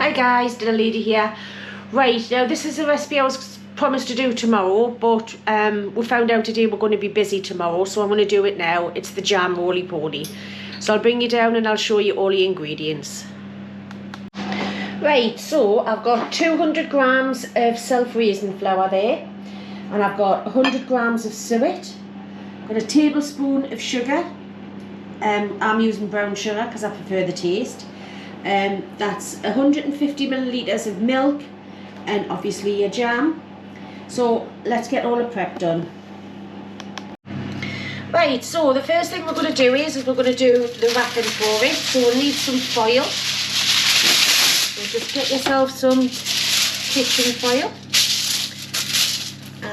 Hi guys, Dinner Lady here. Right, now this is a recipe I was promised to do tomorrow, but we found out today we're going to be busy tomorrow, so I'm going to do it now. It's the jam roly-poly. So I'll bring you down and I'll show you all the ingredients. Right, so I've got 200 grams of self-raising flour there, and I've got 100 grams of suet. I've got a tablespoon of sugar. I'm using brown sugar because I prefer the taste. That's 150 millilitres of milk and obviously your jam. So let's get all the prep done. Right, so the first thing we're going to do is we're going to do the wrapping for it. So we'll need some foil. So just get yourself some kitchen foil.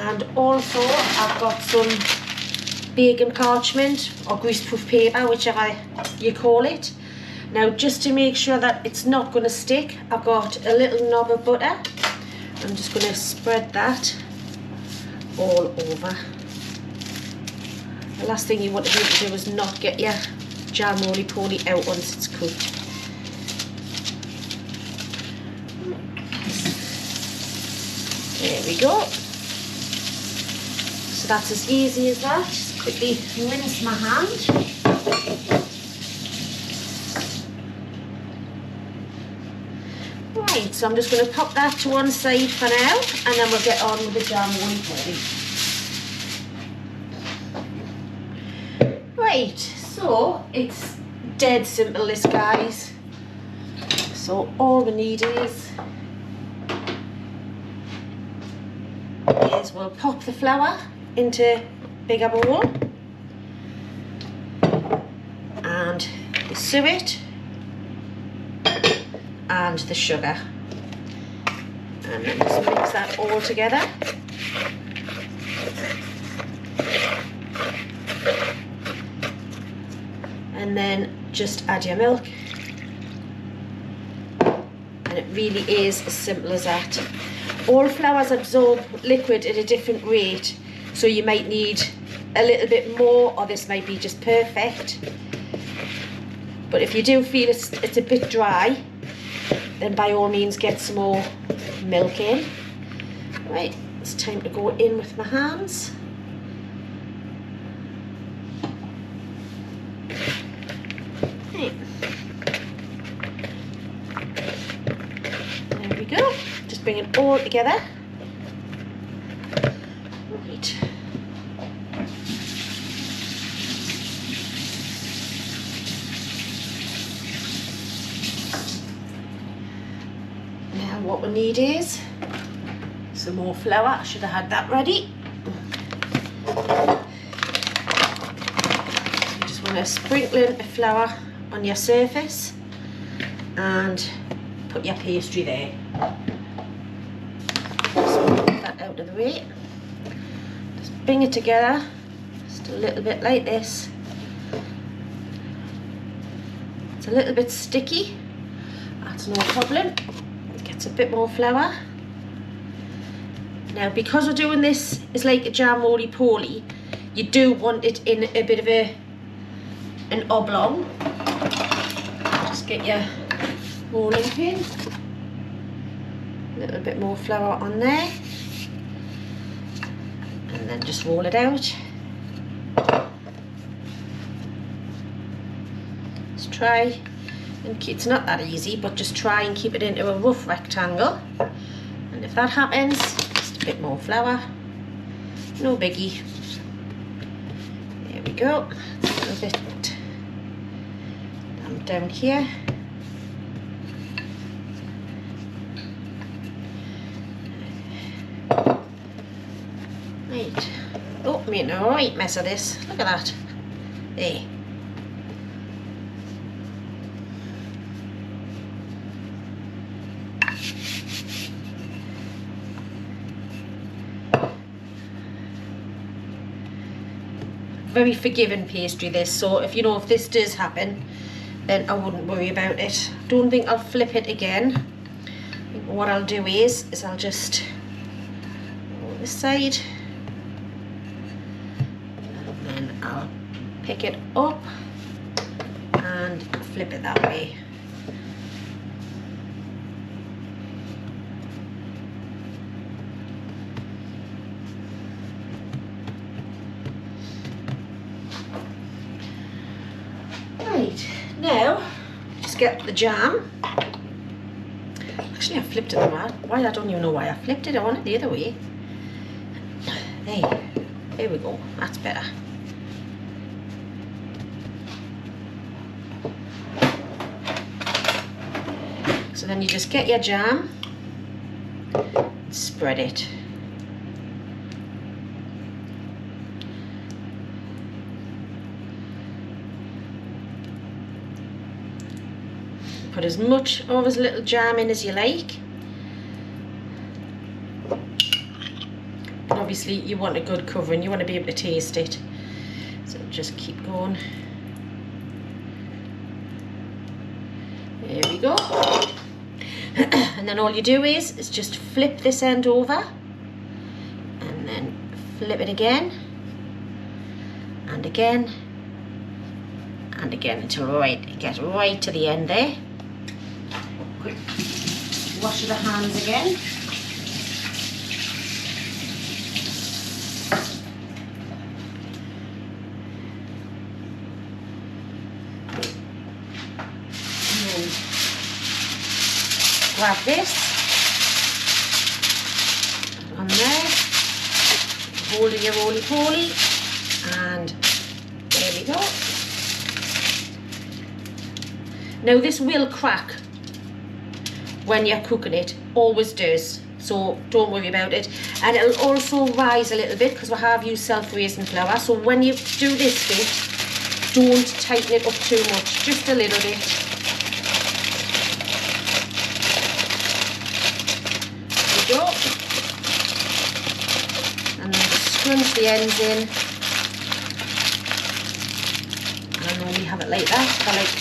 And also I've got some baking parchment or greaseproof paper, whichever you call it. Now, just to make sure that it's not going to stick, I've got a little knob of butter. I'm just going to spread that all over. The last thing you want to be able to do is not get your jam roly-poly out once it's cooked. There we go. So that's as easy as that. Just quickly rinse my hand. Right, so I'm just going to pop that to one side for now, and then we'll get on with the jam roly-poly. Right, so it's dead simple, this, guys. So all we need is we'll pop the flour into a bigger bowl, and the suet and the sugar, and then just mix that all together. And then just add your milk, and it really is as simple as that. All flours absorb liquid at a different rate, so you might need a little bit more, or this might be just perfect. But if you do feel it's a bit dry, then by all means get some more milk in. Right, it's time to go in with my hands. Right. There we go. Just bring it all together. Right. What we need is some more flour. I should have had that ready. You just want to sprinkle in the flour on your surface and put your pastry there. Just move that out of the way. Just bring it together, just a little bit like this. It's a little bit sticky, that's no problem. A bit more flour. Now, because we're doing this is like a jam roly-poly, you do want it in a bit of an oblong. Just get your rolling pin, a little bit more flour on there, and then just roll it out. Let's try. It's not that easy, but just try and keep it into a rough rectangle. And if that happens, just a bit more flour. No biggie. There we go. It's a little bit down here. Right. Oh, I'm making a right mess of this. Look at that. There. Very forgiving pastry, this, so if if this does happen, then I wouldn't worry about it. Don't think I'll flip it again. What I'll do is I'll just go this side, and then I'll pick it up and flip it that way. get the jam. Actually, I flipped it around. Why? I don't even know why I flipped it. I want it the other way. There we go. That's better. So then you just get your jam, spread it. Put as much of as little jam in as you like. But obviously you want a good covering, you want to be able to taste it. So just keep going. There we go. And then all you do is just flip this end over and then flip it again and again and again until it gets right to the end there. Quick wash of the hands again. Grab this on there, hold your roly-poly, and there we go. Now this will crack when you're cooking it, always does, so don't worry about it. And it'll also rise a little bit because we have used self-raising flour, so when you do this bit, don't tighten it up too much, just a little bit. Go. And then just scrunch the ends in. And I normally have it like that. I like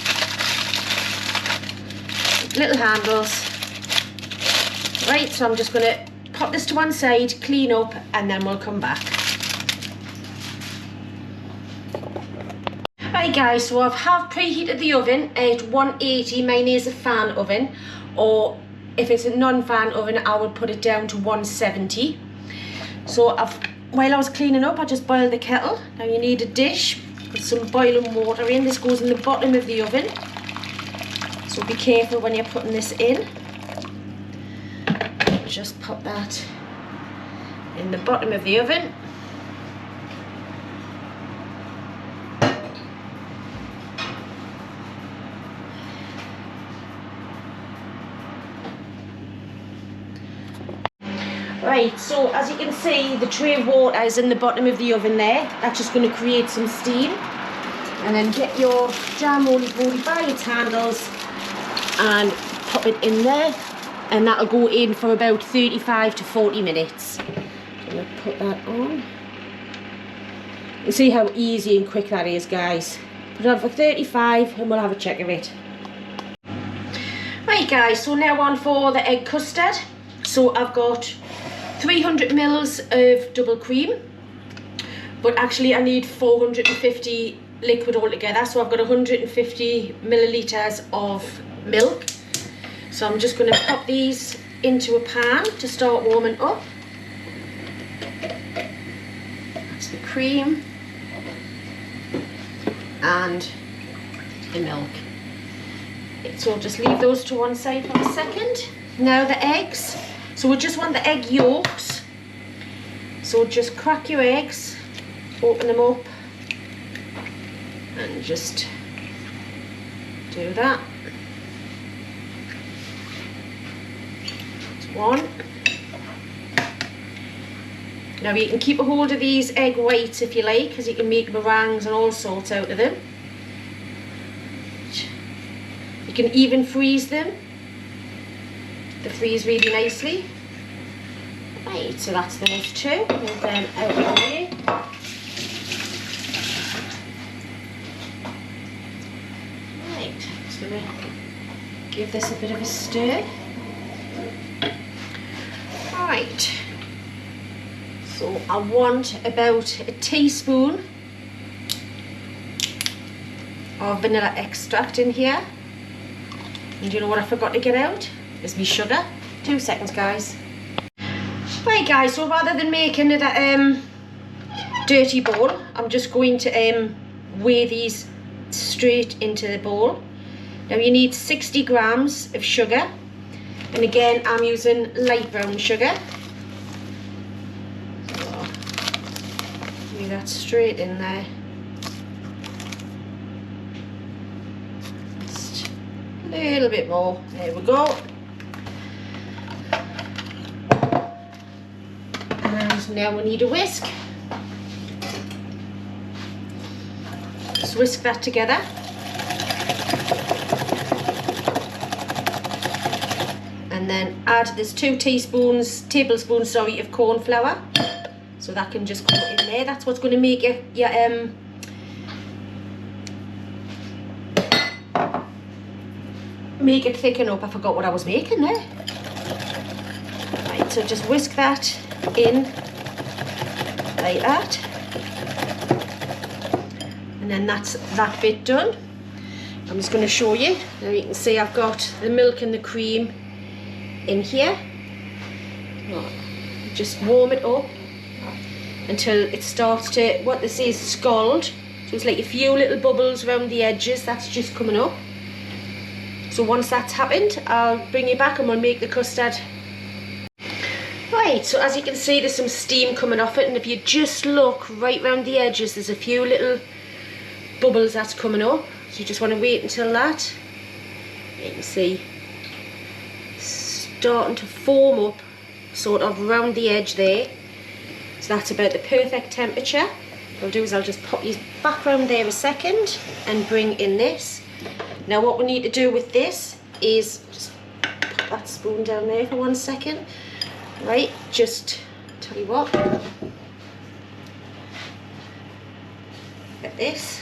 little handles. Right, so I'm just going to pop this to one side, clean up, and then we'll come back. Right guys, so I have preheated the oven at 180. Mine is a fan oven, or if it's a non-fan oven, I would put it down to 170. So while I was cleaning up, I just boiled the kettle. Now you need a dish with some boiling water in. This goes in the bottom of the oven, so be careful when you're putting this in. Just pop that in the bottom of the oven. Right, so as you can see, the tray of water is in the bottom of the oven there. That's just going to create some steam. And then get your jam roly-poly by its handles and pop it in there. And that'll go in for about 35 to 40 minutes. So I'm going to put that on. You see how easy and quick that is, guys. Put it on for 35 and we'll have a check of it. Right guys, so now on for the egg custard. So I've got 300 mils of double cream, but actually I need 450 liquid altogether, so I've got 150 millilitres of milk. So I'm just going to pop these into a pan to start warming up. That's the cream and the milk. So I'll just leave those to one side for a second. Now the eggs. So we just want the egg yolks. So just crack your eggs, open them up, and just do that. That's one. Now you can keep a hold of these egg whites if you like, because you can make meringues and all sorts out of them. You can even freeze them. They freeze really nicely. Right, so that's those two. Move them out of the way. Right, just going to give this a bit of a stir. Right, so I want about a teaspoon of vanilla extract in here. And do you know what I forgot to get out? Is me sugar. 2 seconds, guys. Right guys, so rather than making a dirty bowl, I'm just going to weigh these straight into the bowl. Now you need 60 grams of sugar, and again I'm using light brown sugar. So, leave that straight in there. Just a little bit more. There we go. And now we need a whisk. Just whisk that together. And then add, there's 2 tablespoons of corn flour, so that can just go in there. That's what's going to make your make it thicken up. I forgot what I was making there. Right, so just whisk that in like that, and then that's that bit done. I'm just going to show you. Now you can see I've got the milk and the cream in here. Just warm it up until it starts to, what this is, scald. So it's like a few little bubbles around the edges. That's just coming up. So once that's happened, I'll bring you back and we'll make the custard. Right, so as you can see, there's some steam coming off it, and if you just look right round the edges, there's a few little bubbles that's coming up. So you just want to wait until that, you can see, starting to foam up sort of round the edge there. So that's about the perfect temperature. What I'll do is I'll just pop you back round there a second and bring in this. Now what we need to do with this is just put that spoon down there for 1 second. Right, just tell you what, get this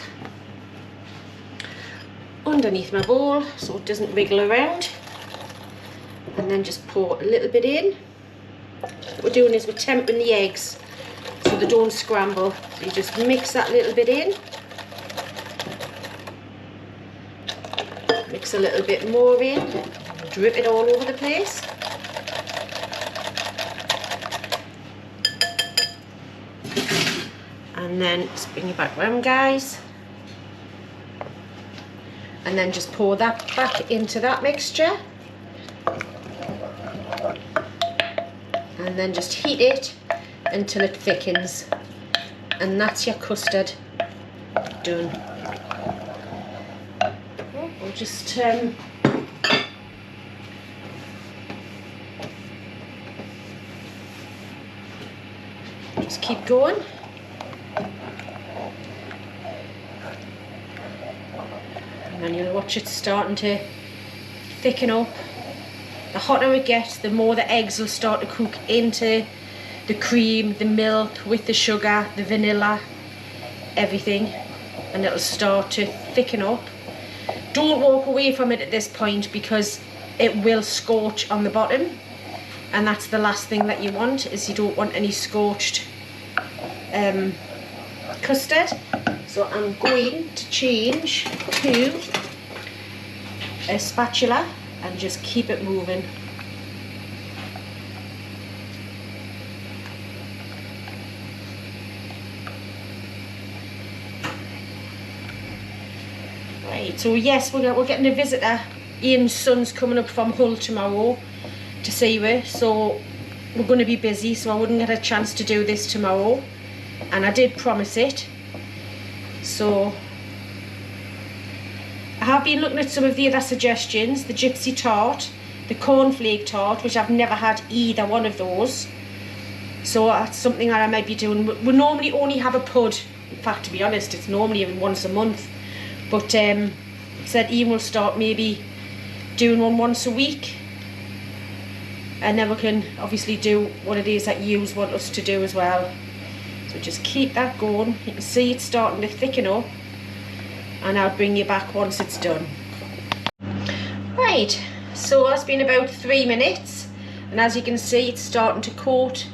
underneath my bowl so it doesn't wiggle around, and then just pour a little bit in. What we're doing is we're tempering the eggs so they don't scramble. So you just mix that little bit in, mix a little bit more in, drip it all over the place. And then just bring it back round, guys, and then just pour that back into that mixture, and then just heat it until it thickens, and that's your custard done. We'll just keep going. And you'll watch it starting to thicken up. The hotter it gets, the more the eggs will start to cook into the cream, the milk, with the sugar, the vanilla, everything, and it'll start to thicken up. Don't walk away from it at this point because it will scorch on the bottom, and that's the last thing that you want, is you don't want any scorched custard. So I'm going to change to a spatula and just keep it moving. Right, so yes, we're getting a visitor. Ian's son's coming up from Hull tomorrow to see her, so we're going to be busy, so I wouldn't get a chance to do this tomorrow, and I did promise it. So I have been looking at some of the other suggestions, the gypsy tart, the cornflake tart, which I've never had either one of those, so that's something that I might be doing. We normally only have a pud, in fact, to be honest, it's normally even once a month, but said Ian will start maybe doing one once a week, and then we can obviously do what it is that you want us to do as well. So just keep that going. You can see it's starting to thicken up, and I'll bring you back once it's done. Right, so that's been about 3 minutes, and as you can see, it's starting to coat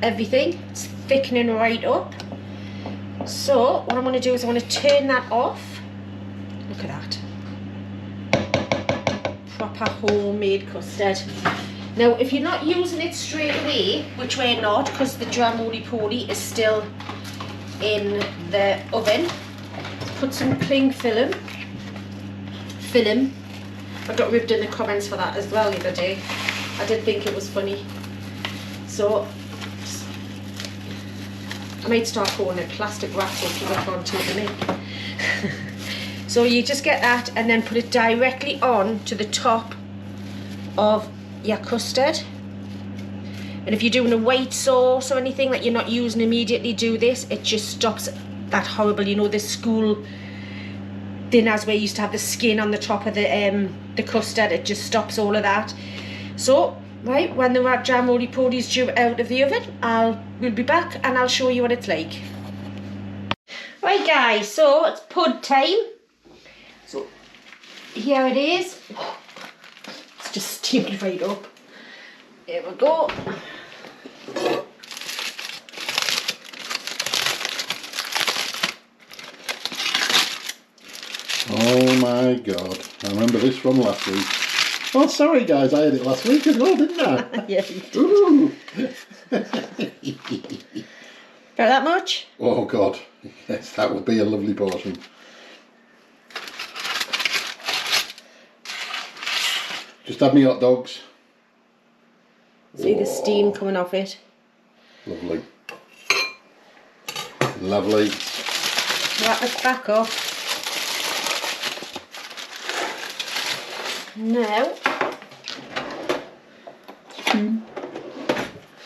everything. It's thickening right up. So what I'm going to do is I'm going to turn that off. Look at that. Proper homemade custard. Now, if you're not using it straight away, which we're not, because the dry roly-poly is still in the oven, put some cling film film. I got ribbed in the comments for that as well the other day. I did think it was funny. So I might start calling it plastic wrap because I can't take the mic. So you just get that and then put it directly on to the top of your custard. And if you're doing a white sauce or anything that you're not using immediately, do this. It just stops that horrible, you know, the school dinners where you used to have the skin on the top of the custard. It just stops all of that. So, right, when the jam roly-poly is due out of the oven, we'll be back and I'll show you what it's like. Right guys, so it's pud time. So here it is. It's just steamed right up. There we go. Oh my god, I remember this from last week. Oh sorry guys, I had it last week as well, didn't I? Yeah, you did. Ooh. Got that much? Oh god, yes, that would be a lovely portion. Just have me hot dogs. See the steam coming off it. Lovely. Lovely. Right, let's back up. Now.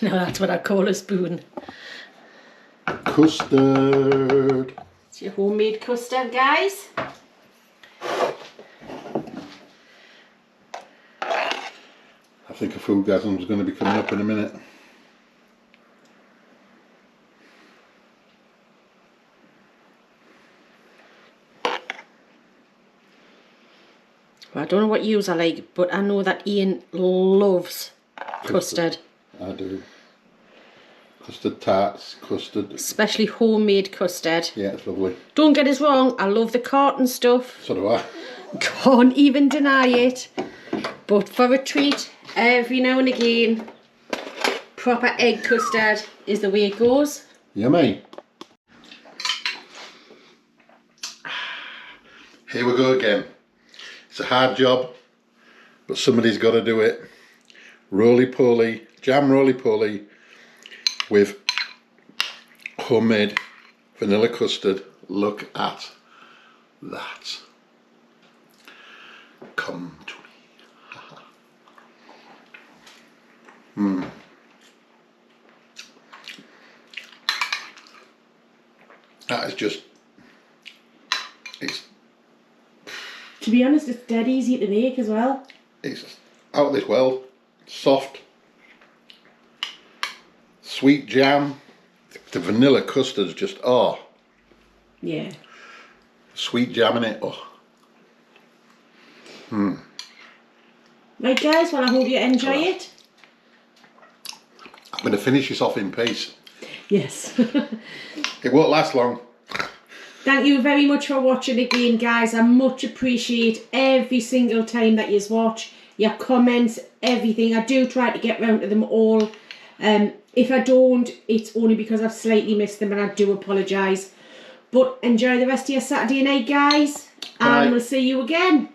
No, that's what I call a spoon. Custard. It's your homemade custard, guys. I think a foodgasm is going to be coming up in a minute. Well, I don't know what yous are like, but I know that Ian loves custard. I do. Custard tarts, custard. Especially homemade custard. Yeah, it's lovely. Don't get us wrong, I love the carton stuff. So do I. Can't even deny it. But for a treat, every now and again, proper egg custard is the way it goes. Yummy. Here we go again. It's a hard job, but somebody's got to do it. Roly-poly, jam roly-poly with homemade vanilla custard. Look at that. Come to me. That is just, it's... To be honest, it's dead easy to make as well. It's out of this world. Soft. Sweet jam. The vanilla custard's just, oh. Yeah. Sweet jam in it, oh. Right guys, well I hope you enjoy it. I'm going to finish this off in peace. Yes. It won't last long. Thank you very much for watching again, guys. I much appreciate every single time that you watch, your comments, everything. I do try to get round to them all. If I don't, it's only because I've slightly missed them and I do apologise. But enjoy the rest of your Saturday night, guys. And we'll see you again.